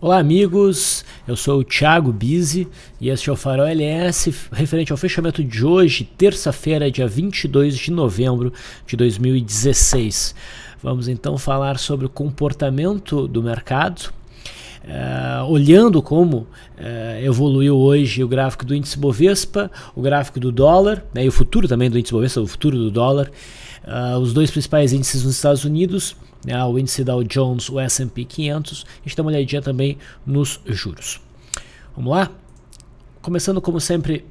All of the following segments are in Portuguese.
Olá amigos, eu sou o Thiago Bizzi e este é o Farol LS referente ao fechamento de hoje, terça-feira, dia 22 de novembro de 2016. Vamos então falar sobre o comportamento do mercado, olhando como evoluiu hoje o gráfico do índice Bovespa, o gráfico do dólar, e o futuro também do índice Bovespa, o futuro do dólar, os dois principais índices nos Estados Unidos, o índice Dow Jones, o S&P 500, a gente dá uma olhadinha também nos juros. Vamos lá? Começando como sempre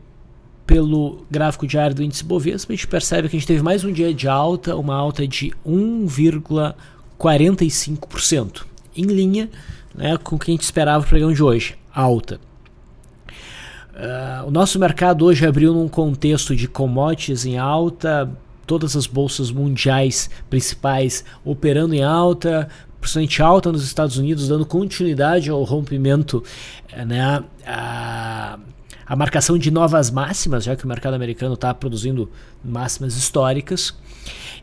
pelo gráfico diário do índice Bovespa, a gente percebe que a gente teve mais um dia de alta, uma alta de 1,45%, em linha com o que a gente esperava para o pregão de hoje, alta. O nosso mercado hoje abriu num contexto de commodities em alta, todas as bolsas mundiais principais operando em alta, principalmente alta nos Estados Unidos, dando continuidade ao rompimento, a marcação de novas máximas, já que o mercado americano está produzindo máximas históricas.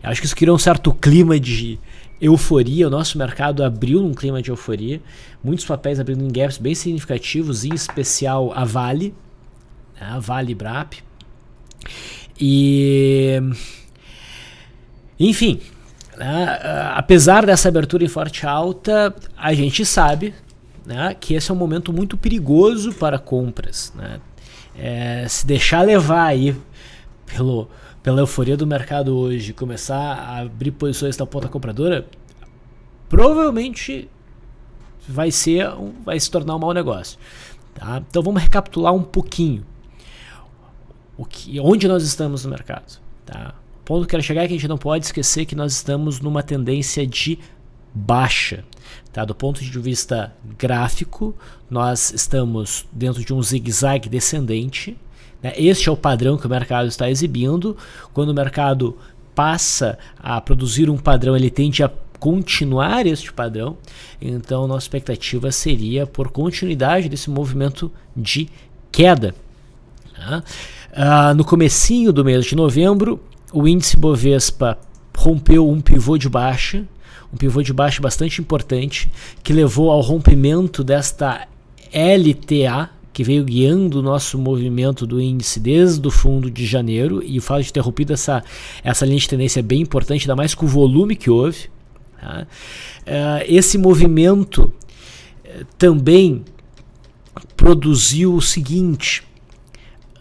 Eu acho que isso criou um certo clima de euforia. O nosso mercado abriu num clima de euforia, muitos papéis abrindo em gaps bem significativos, em especial a Vale, a Vale Brap. Enfim, apesar dessa abertura em forte alta, a gente sabe que esse é um momento muito perigoso para compras. Se deixar levar aí pela euforia do mercado hoje, começar a abrir posições na ponta compradora, provavelmente vai se tornar um mau negócio. Tá? Então vamos recapitular um pouquinho onde nós estamos no mercado. Tá? O ponto que eu quero chegar é que a gente não pode esquecer que nós estamos numa tendência de baixa. Tá? Do ponto de vista gráfico, nós estamos dentro de um zigue-zague descendente. Este é o padrão que o mercado está exibindo. Quando o mercado passa a produzir um padrão, ele tende a continuar este padrão. Então, nossa expectativa seria por continuidade desse movimento de queda. No comecinho do mês de novembro, o índice Bovespa rompeu um pivô de baixa bastante importante, que levou ao rompimento desta LTA, que veio guiando o nosso movimento do índice desde o fundo de janeiro, e o fato de ter rompido essa linha de tendência é bem importante, ainda mais com o volume que houve. Tá? Esse movimento também produziu o seguinte: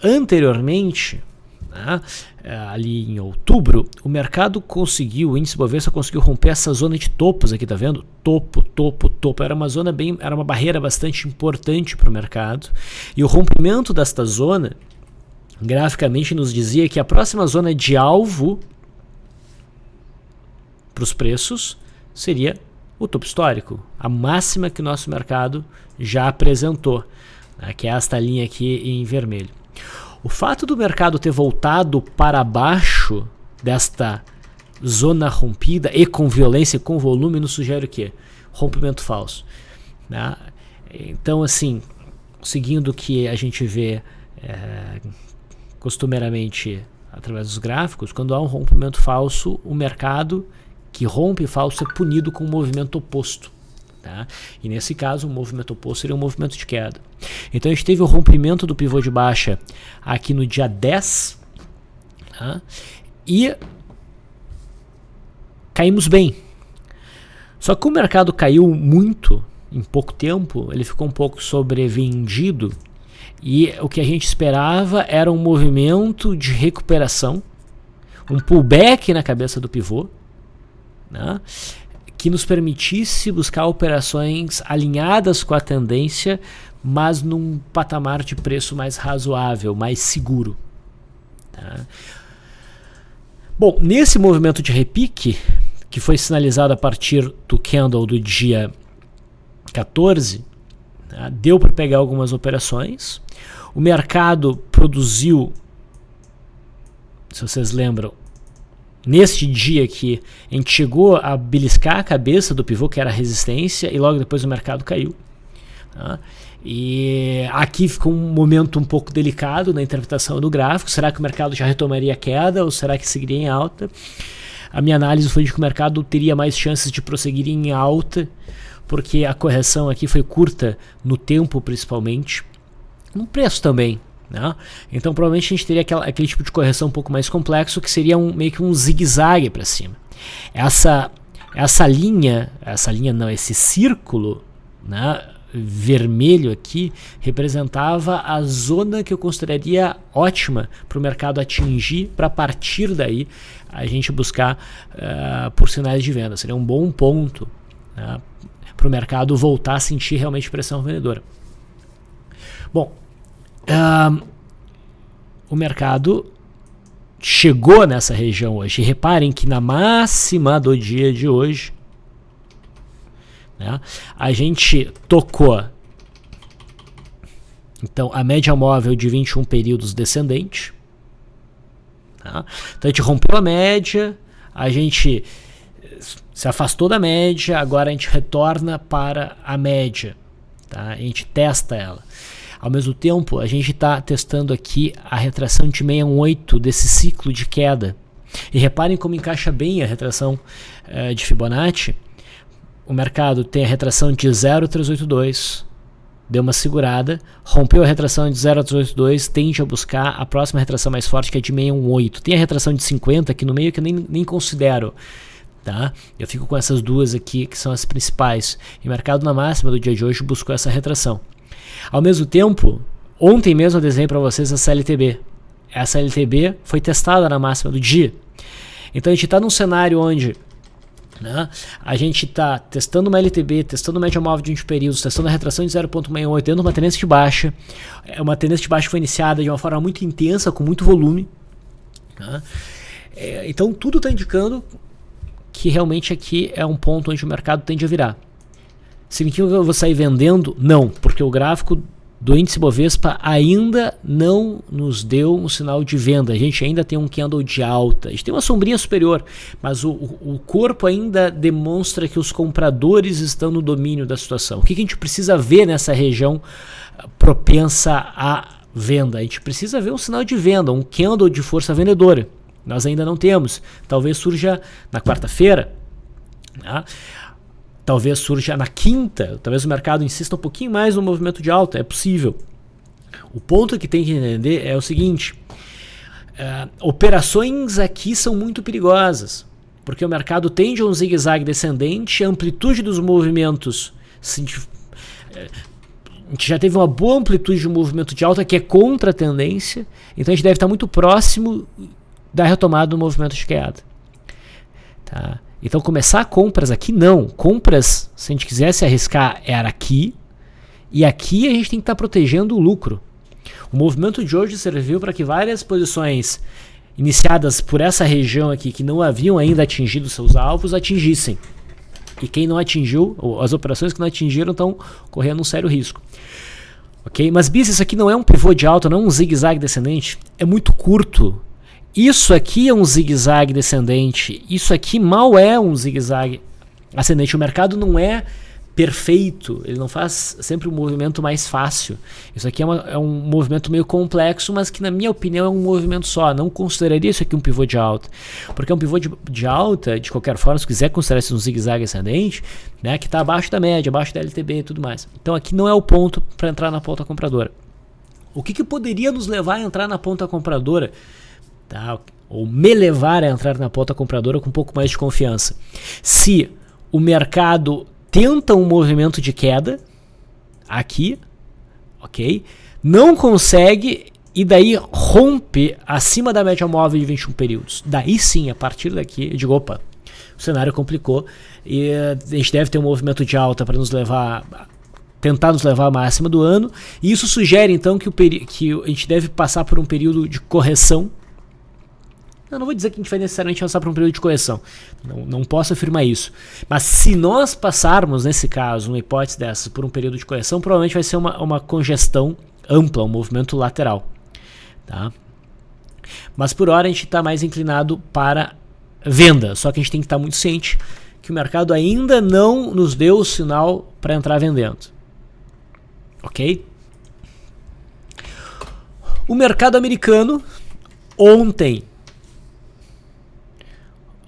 anteriormente, ali em outubro, o mercado conseguiu, o índice Bovespa conseguiu romper essa zona de topos aqui, tá vendo? Topo. Era uma barreira bastante importante para o mercado. E o rompimento desta zona, graficamente, nos dizia que a próxima zona de alvo para os preços seria o topo histórico, a máxima que o nosso mercado já apresentou, que é esta linha aqui em vermelho. O fato do mercado ter voltado para baixo desta zona rompida e com violência, com volume, nos sugere o quê? Rompimento falso. Então, assim, seguindo o que a gente vê costumeiramente através dos gráficos, quando há um rompimento falso, o mercado que rompe falso é punido com um movimento oposto. Tá? E nesse caso, o movimento oposto seria um movimento de queda. Então a gente teve o rompimento do pivô de baixa aqui no dia 10, e caímos bem. Só que o mercado caiu muito em pouco tempo, ele ficou um pouco sobrevendido, e o que a gente esperava era um movimento de recuperação, um pullback na cabeça do pivô, que nos permitisse buscar operações alinhadas com a tendência, mas num patamar de preço mais razoável, mais seguro. Tá? Bom, nesse movimento de repique, que foi sinalizado a partir do candle do dia 14, deu para pegar algumas operações. O mercado produziu, se vocês lembram, neste dia que a gente chegou a beliscar a cabeça do pivô, que era a resistência, e logo depois o mercado caiu. E aqui ficou um momento um pouco delicado na interpretação do gráfico. Será que o mercado já retomaria a queda ou será que seguiria em alta? A minha análise foi de que o mercado teria mais chances de prosseguir em alta, porque a correção aqui foi curta no tempo principalmente, no preço também, né? Então provavelmente a gente teria aquele tipo de correção um pouco mais complexo, que seria meio que um zigue-zague para cima. Esse círculo, né, vermelho aqui, representava a zona que eu consideraria ótima para o mercado atingir, para partir daí a gente buscar por sinais de venda. Seria um bom ponto, né, para o mercado voltar a sentir realmente pressão vendedora. Bom, o mercado chegou nessa região hoje. Reparem que na máxima do dia de hoje, né, a gente tocou então a média móvel de 21 períodos descendente. Tá? Então a gente rompeu a média, a gente se afastou da média, agora a gente retorna para a média. Tá? A gente testa ela. Ao mesmo tempo, a gente está testando aqui a retração de 618 desse ciclo de queda. E reparem como encaixa bem a retração de Fibonacci. O mercado tem a retração de 0,382, deu uma segurada, rompeu a retração de 0,382, tende a buscar a próxima retração mais forte, que é de 618. Tem a retração de 50 aqui no meio, que eu nem considero. Tá? Eu fico com essas duas aqui, que são as principais. E o mercado na máxima do dia de hoje buscou essa retração. Ao mesmo tempo, ontem mesmo eu desenhei para vocês a CLTB. Essa LTB foi testada na máxima do dia. Então a gente está num cenário onde, né, a gente está testando uma LTB, testando média móvel de 20 períodos, testando a retração de 0,68, tendo uma tendência de baixa. É uma tendência de baixa que foi iniciada de uma forma muito intensa, com muito volume. Né? Então tudo está indicando que realmente aqui é um ponto onde o mercado tende a virar. Significa que eu vou sair vendendo? Não, porque o gráfico do índice Bovespa ainda não nos deu um sinal de venda. A gente ainda tem um candle de alta, a gente tem uma sombrinha superior, mas o corpo ainda demonstra que os compradores estão no domínio da situação. O que a gente precisa ver nessa região propensa à venda? A gente precisa ver um sinal de venda, um candle de força vendedora. Nós ainda não temos. Talvez surja na quarta-feira, né? Talvez surja na quinta, talvez o mercado insista um pouquinho mais no movimento de alta, é possível. O ponto que tem que entender é o seguinte, operações aqui são muito perigosas, porque o mercado tende a um zigue-zague descendente, a amplitude dos movimentos, a gente já teve uma boa amplitude de movimento de alta que é contra a tendência, então a gente deve estar muito próximo da retomada do movimento de queda. Tá? Então começar compras aqui não. Compras, se a gente quisesse arriscar, era aqui. E aqui a gente tem que estar protegendo o lucro. O movimento de hoje serviu para que várias posições iniciadas por essa região aqui, que não haviam ainda atingido seus alvos, atingissem. E quem não atingiu, ou as operações que não atingiram, estão correndo um sério risco. Ok? Mas bis, isso aqui não é um pivô de alta, não é um zigue-zague descendente. É muito curto. Isso aqui é um zigue-zague descendente. Isso aqui mal é um zigue-zague ascendente. O mercado não é perfeito. Ele não faz sempre um movimento mais fácil. Isso aqui é um movimento meio complexo, mas que na minha opinião é um movimento só. Não consideraria isso aqui um pivô de alta. Porque um pivô de alta, de qualquer forma, se quiser considerar isso um zigue-zague ascendente, né, que está abaixo da média, abaixo da LTB e tudo mais. Então aqui não é o ponto para entrar na ponta compradora. O que poderia nos levar a entrar na ponta compradora? Tá? Ou me levar a entrar na ponta compradora com um pouco mais de confiança. Se o mercado tenta um movimento de queda aqui, ok? Não consegue e daí rompe acima da média móvel de 21 períodos. Daí sim, a partir daqui, eu digo, opa, o cenário complicou e a gente deve ter um movimento de alta para nos levar, tentar nos levar à máxima do ano. E isso sugere então que a gente deve passar por um período de correção. Eu não vou dizer que a gente vai necessariamente passar por um período de correção. Não posso afirmar isso. Mas se nós passarmos, nesse caso, uma hipótese dessa, por um período de correção, provavelmente vai ser uma congestão ampla, um movimento lateral. Tá? Mas por hora a gente está mais inclinado para venda. Só que a gente tem que estar muito ciente que o mercado ainda não nos deu o sinal para entrar vendendo. Ok? O mercado americano, ontem,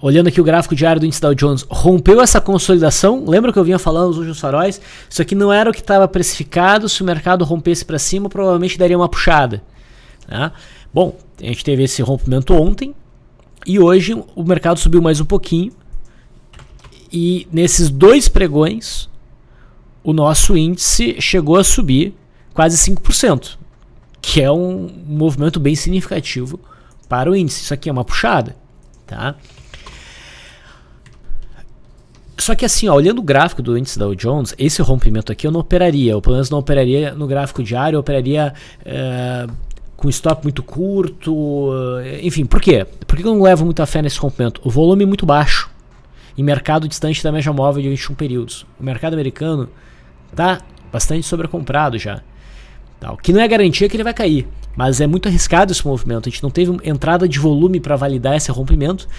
olhando aqui o gráfico diário do índice Dow Jones, rompeu essa consolidação. Lembra que eu vinha falando nos últimos faróis? Isso aqui não era o que estava precificado. Se o mercado rompesse para cima, provavelmente daria uma puxada. Tá? Bom, a gente teve esse rompimento ontem e hoje o mercado subiu mais um pouquinho. E nesses 2 pregões, o nosso índice chegou a subir quase 5%, que é um movimento bem significativo para o índice. Isso aqui é uma puxada. Tá? Só que assim, ó, olhando o gráfico do índice Dow Jones, esse rompimento aqui eu não operaria, ou pelo menos não operaria no gráfico diário, eu operaria com stop muito curto, enfim, por quê? Por que eu não levo muita fé nesse rompimento? O volume é muito baixo, em mercado distante da média móvel de 21 períodos. O mercado americano está bastante sobrecomprado já, tá? O que não é garantia que ele vai cair, mas é muito arriscado esse movimento, a gente não teve entrada de volume para validar esse rompimento,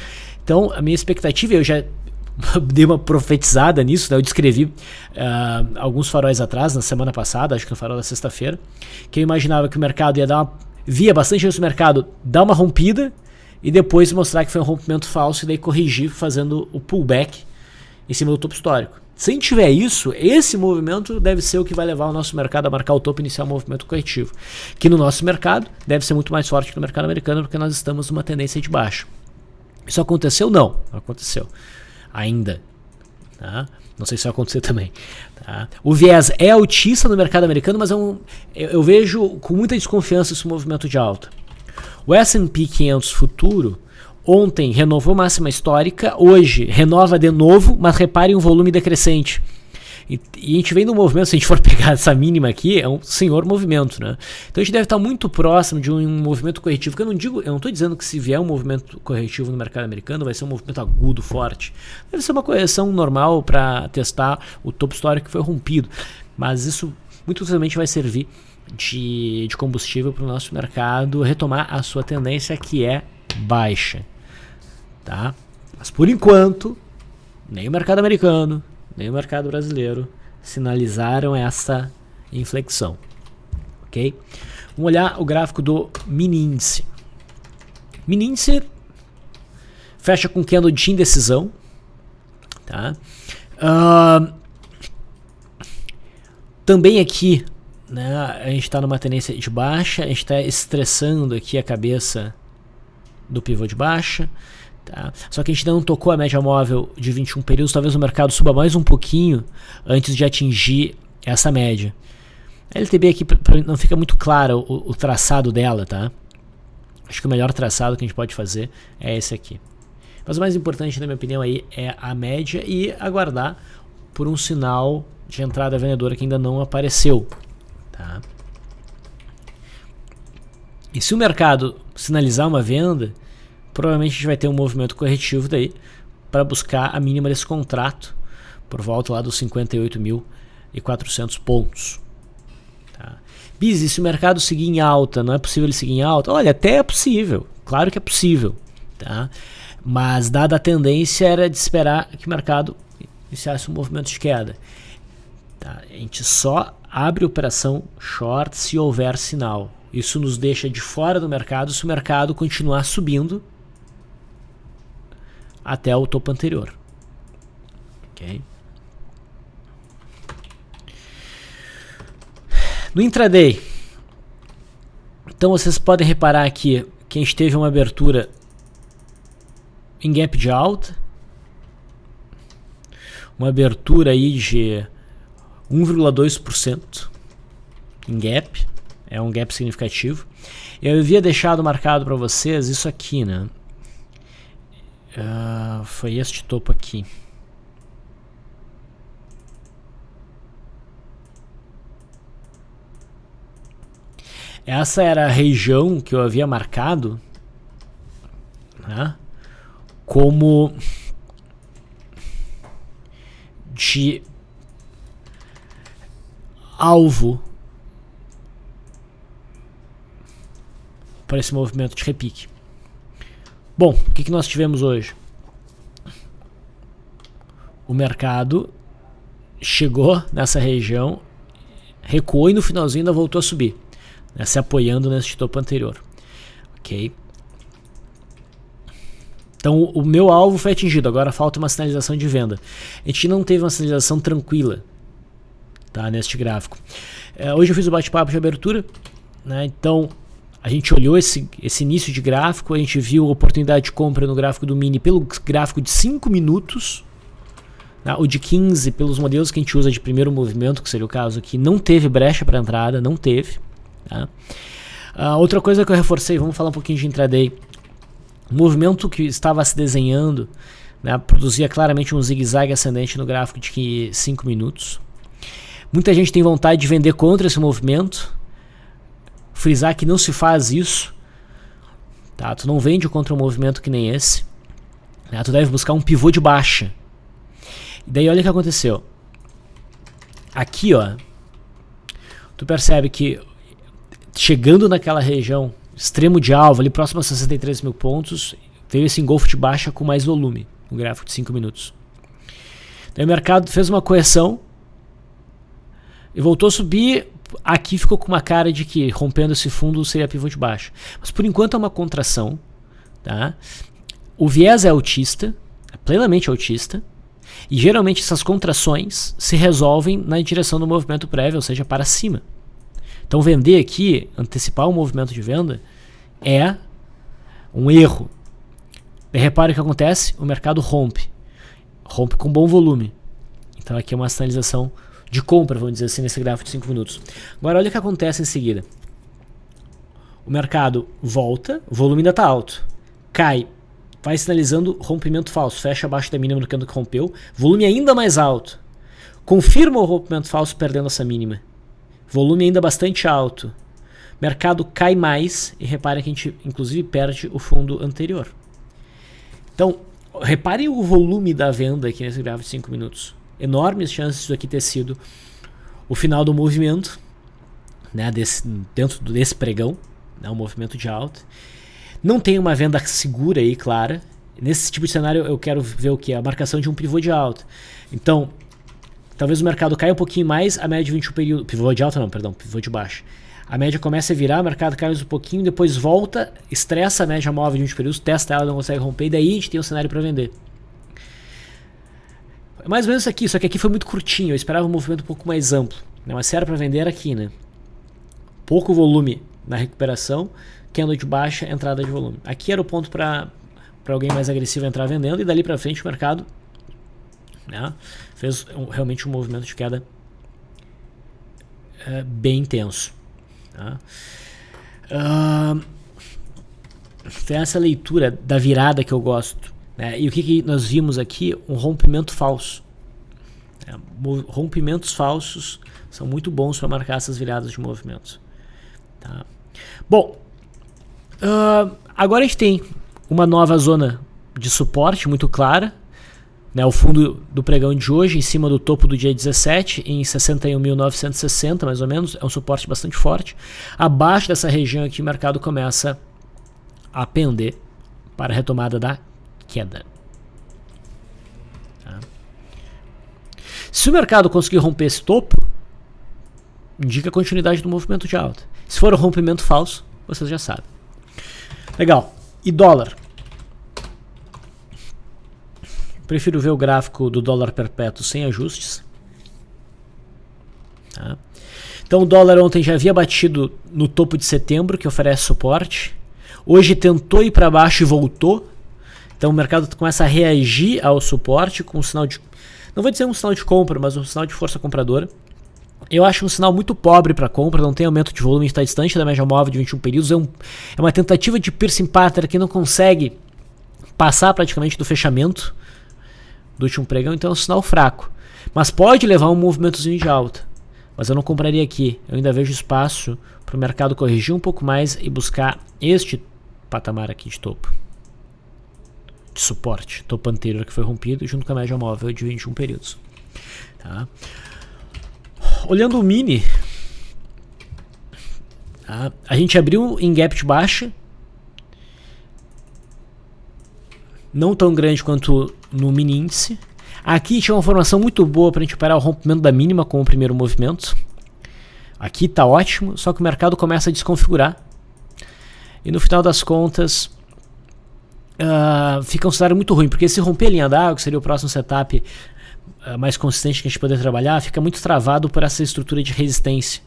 então a minha expectativa, eu já dei uma profetizada nisso, né? Eu descrevi alguns faróis atrás, na semana passada, acho que no farol da sexta-feira, que eu imaginava que o mercado ia via bastante esse mercado dar uma rompida e depois mostrar que foi um rompimento falso e daí corrigir fazendo o pullback em cima do topo histórico. Se tiver isso, esse movimento deve ser o que vai levar o nosso mercado a marcar o topo e iniciar um movimento corretivo, que no nosso mercado deve ser muito mais forte que no mercado americano, porque nós estamos numa tendência de baixa. Isso aconteceu? Não aconteceu ainda, tá? Não sei se vai acontecer também, tá? O viés é altista no mercado americano, mas eu vejo com muita desconfiança esse movimento de alta. O S&P 500 futuro ontem renovou máxima histórica, hoje renova de novo, mas reparem um volume decrescente. E a gente vem num movimento, se a gente for pegar essa mínima aqui, é um senhor movimento, né? Então a gente deve estar muito próximo de um movimento corretivo, que eu não estou dizendo que se vier um movimento corretivo no mercado americano, vai ser um movimento agudo, forte. Deve ser uma correção normal para testar o topo histórico que foi rompido. Mas isso muito possivelmente vai servir de combustível para o nosso mercado retomar a sua tendência, que é baixa. Tá? Mas por enquanto, nem o mercado americano, nem o mercado brasileiro sinalizaram essa inflexão, ok? Vamos olhar o gráfico do mini índice. Mini índice fecha com candle de indecisão, tá? Também aqui, né, a gente está numa tendência de baixa, a gente está estressando aqui a cabeça do pivô de baixa. Tá? Só que a gente ainda não tocou a média móvel de 21 períodos, talvez o mercado suba mais um pouquinho antes de atingir essa média. A LTB aqui não fica muito claro o traçado dela, tá? Acho que o melhor traçado que a gente pode fazer é esse aqui. Mas o mais importante, na minha opinião, aí é a média e aguardar por um sinal de entrada vendedora que ainda não apareceu. Tá? E se o mercado sinalizar uma venda, provavelmente a gente vai ter um movimento corretivo daí para buscar a mínima desse contrato por volta lá dos 58.400 pontos. Tá? Biz, se o mercado seguir em alta, não é possível ele seguir em alta? Olha, até é possível, claro que é possível, tá? Mas dada a tendência era de esperar que o mercado iniciasse um movimento de queda. Tá? A gente só abre operação short se houver sinal. Isso nos deixa de fora do mercado se o mercado continuar subindo até o topo anterior. Okay? No intraday, então vocês podem reparar aqui que a gente teve uma abertura em gap de alta, uma abertura aí de 1,2% em gap, é um gap significativo. Eu havia deixado marcado para vocês isso aqui, né? Foi este topo aqui. Essa era a região que eu havia marcado, né, como de alvo para esse movimento de repique. Bom, o que nós tivemos hoje? O mercado chegou nessa região, recuou e no finalzinho ainda voltou a subir, né, se apoiando nesse topo anterior. Ok? Então o meu alvo foi atingido, agora falta uma sinalização de venda. A gente não teve uma sinalização tranquila, tá, neste gráfico. Hoje eu fiz o bate-papo de abertura, né? Então a gente olhou esse início de gráfico, a gente viu a oportunidade de compra no gráfico do mini pelo gráfico de 5 minutos, tá? O de 15 pelos modelos que a gente usa de primeiro movimento, que seria o caso aqui, não teve brecha para entrada, não teve. Tá? Outra coisa que eu reforcei, vamos falar um pouquinho de intraday. O movimento que estava se desenhando, né, produzia claramente um zigue-zague ascendente no gráfico de 5 minutos. Muita gente tem vontade de vender contra esse movimento. Frisar que não se faz isso. Tá? Tu não vende contra um movimento que nem esse. Né? Tu deve buscar um pivô de baixa. E daí olha o que aconteceu. Aqui, ó, tu percebe que chegando naquela região extremo de alvo, ali próximo a 63 mil pontos, veio esse engolfo de baixa com mais volume, no gráfico de 5 minutos. Daí o mercado fez uma correção e voltou a subir. Aqui ficou com uma cara de que rompendo esse fundo seria pivô de baixa. Mas por enquanto é uma contração. Tá? O viés é autista, é plenamente autista, e geralmente essas contrações se resolvem na direção do movimento prévio, ou seja, para cima. Então vender aqui, antecipar o movimento de venda, é um erro. E repare o que acontece, o mercado rompe com bom volume. Então aqui é uma sinalização de compra, vamos dizer assim, nesse gráfico de 5 minutos. Agora olha o que acontece em seguida. O mercado volta, o volume ainda está alto, cai, vai sinalizando rompimento falso, fecha abaixo da mínima do candle que rompeu, volume ainda mais alto, confirma o rompimento falso perdendo essa mínima. Volume ainda bastante alto. Mercado cai mais e repare que a gente inclusive perde o fundo anterior. Então, repare o volume da venda aqui nesse gráfico de 5 minutos. Enormes chances disso aqui ter sido o final do movimento, né, dentro desse pregão, né, um movimento de alta. Não tem uma venda segura aí, clara. Nesse tipo de cenário eu quero ver o que? A marcação de um pivô de alta. Então, talvez o mercado caia um pouquinho mais, a média de 21 período, pivô de alta não, perdão, pivô de baixa. A média começa a virar, o mercado cai mais um pouquinho, depois volta, estressa a média móvel de 20 períodos, testa ela, não consegue romper, e daí a gente tem um cenário para vender. É mais ou menos isso aqui, só que aqui foi muito curtinho, eu esperava um movimento um pouco mais amplo. Né? Mas se era para vender era aqui, né? Pouco volume na recuperação, candle de baixa, entrada de volume. Aqui era o ponto para alguém mais agressivo entrar vendendo, e dali para frente o mercado, né, fez realmente um movimento de queda bem intenso. Tá? Tem essa leitura da virada que eu gosto. Né? E o que nós vimos aqui? Um rompimento falso. Rompimentos falsos são muito bons para marcar essas viradas de movimentos. Tá? Bom, agora a gente tem uma nova zona de suporte muito clara, né, o fundo do pregão de hoje em cima do topo do dia 17 em 61.960 mais ou menos, é um suporte bastante forte. Abaixo dessa região aqui o mercado começa a pender para a retomada da queda. Tá? Se o mercado conseguir romper esse topo, indica a continuidade do movimento de alta. Se for um rompimento falso, vocês já sabem. Legal. E dólar? Prefiro ver o gráfico do dólar perpétuo sem ajustes. Tá? Então o dólar ontem já havia batido no topo de setembro, que oferece suporte. Hoje tentou ir para baixo e voltou. Então o mercado começa a reagir ao suporte com um sinal de... Não vou dizer um sinal de compra, mas um sinal de força compradora. Eu acho um sinal muito pobre para compra, não tem aumento de volume, está distante da média móvel de 21 períodos. É uma tentativa de piercing pattern que não consegue passar praticamente do fechamento do último pregão, então é um sinal fraco. Mas pode levar um movimentozinho de alta. Mas eu não compraria aqui. Eu ainda vejo espaço para o mercado corrigir um pouco mais e buscar este patamar aqui de topo. De suporte. Topo anterior que foi rompido junto com a média móvel de 21 períodos. Tá? Olhando o mini, tá? A gente abriu em gap de baixa. Não tão grande quanto no mini índice. Aqui tinha uma formação muito boa para a gente operar o rompimento da mínima com o primeiro movimento. Aqui está ótimo, só que o mercado começa a desconfigurar. E no final das contas, fica um cenário muito ruim, porque se romper a linha d'água, que seria o próximo setup mais consistente que a gente poder trabalhar, fica muito travado por essa estrutura de resistência,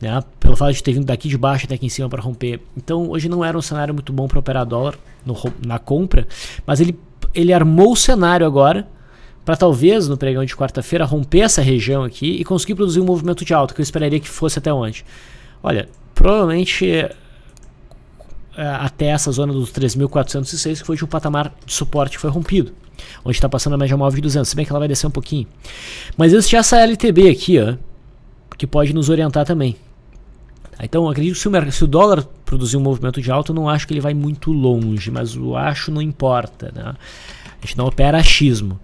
né? Pelo fato de ter vindo daqui de baixo até aqui em cima para romper. Então hoje não era um cenário muito bom para operar dólar na compra, mas ele armou o cenário agora para talvez no pregão de quarta-feira romper essa região aqui e conseguir produzir um movimento de alta, que eu esperaria que fosse até onde? Olha, provavelmente até essa zona dos 3.406, que foi de um patamar de suporte que foi rompido, onde está passando a média móvel de 200, se bem que ela vai descer um pouquinho. Mas existe essa LTB aqui, ó, que pode nos orientar também. Então eu acredito que se o dólar produzir um movimento de alta, eu não acho que ele vai muito longe, mas o acho não importa, né? A gente não opera achismo.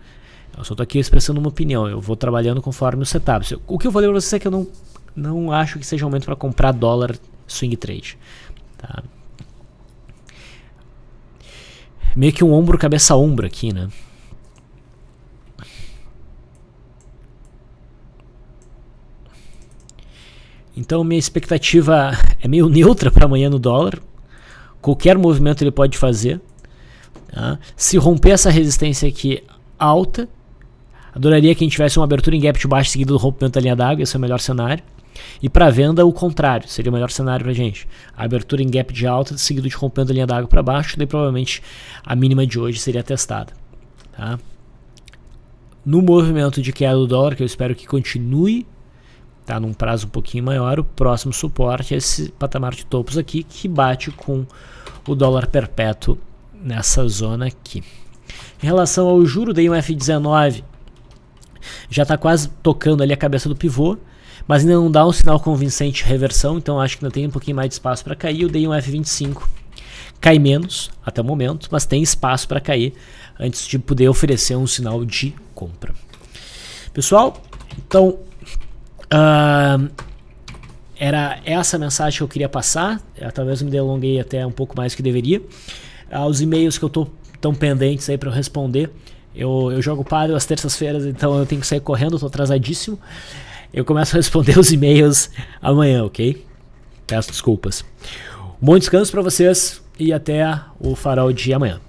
Eu só estou aqui expressando uma opinião, eu vou trabalhando conforme o setup. O que eu falei para vocês é que eu não acho que seja um momento para comprar dólar swing trade, tá? Meio que um ombro, cabeça ombro aqui, né? Então minha expectativa é meio neutra para amanhã no dólar. Qualquer movimento ele pode fazer, tá? Se romper essa resistência aqui alta, adoraria que a gente tivesse uma abertura em gap de baixo seguido do rompimento da linha d'água, esse é o melhor cenário. E para venda o contrário, seria o melhor cenário para a gente. A abertura em gap de alta seguido de rompimento da linha d'água para baixo, daí provavelmente a mínima de hoje seria testada, tá? No movimento de queda do dólar, que eu espero que continue, tá, num prazo um pouquinho maior, o próximo suporte é esse patamar de topos aqui, que bate com o dólar perpétuo nessa zona aqui. Em relação ao juro, daí um F19 já está quase tocando ali a cabeça do pivô, mas ainda não dá um sinal convincente de reversão, então acho que ainda tem um pouquinho mais de espaço para cair. Eu dei um F25, cai menos até o momento, mas tem espaço para cair antes de poder oferecer um sinal de compra. Pessoal, então era essa mensagem que eu queria passar. Talvez eu me delonguei até um pouco mais do que deveria. Os e-mails que eu estou tão pendentes aí para eu responder, eu jogo pádel às terças-feiras, então eu tenho que sair correndo, estou atrasadíssimo. Eu começo a responder os e-mails amanhã, ok? Peço desculpas. Um bom descanso para vocês e até o farol de amanhã.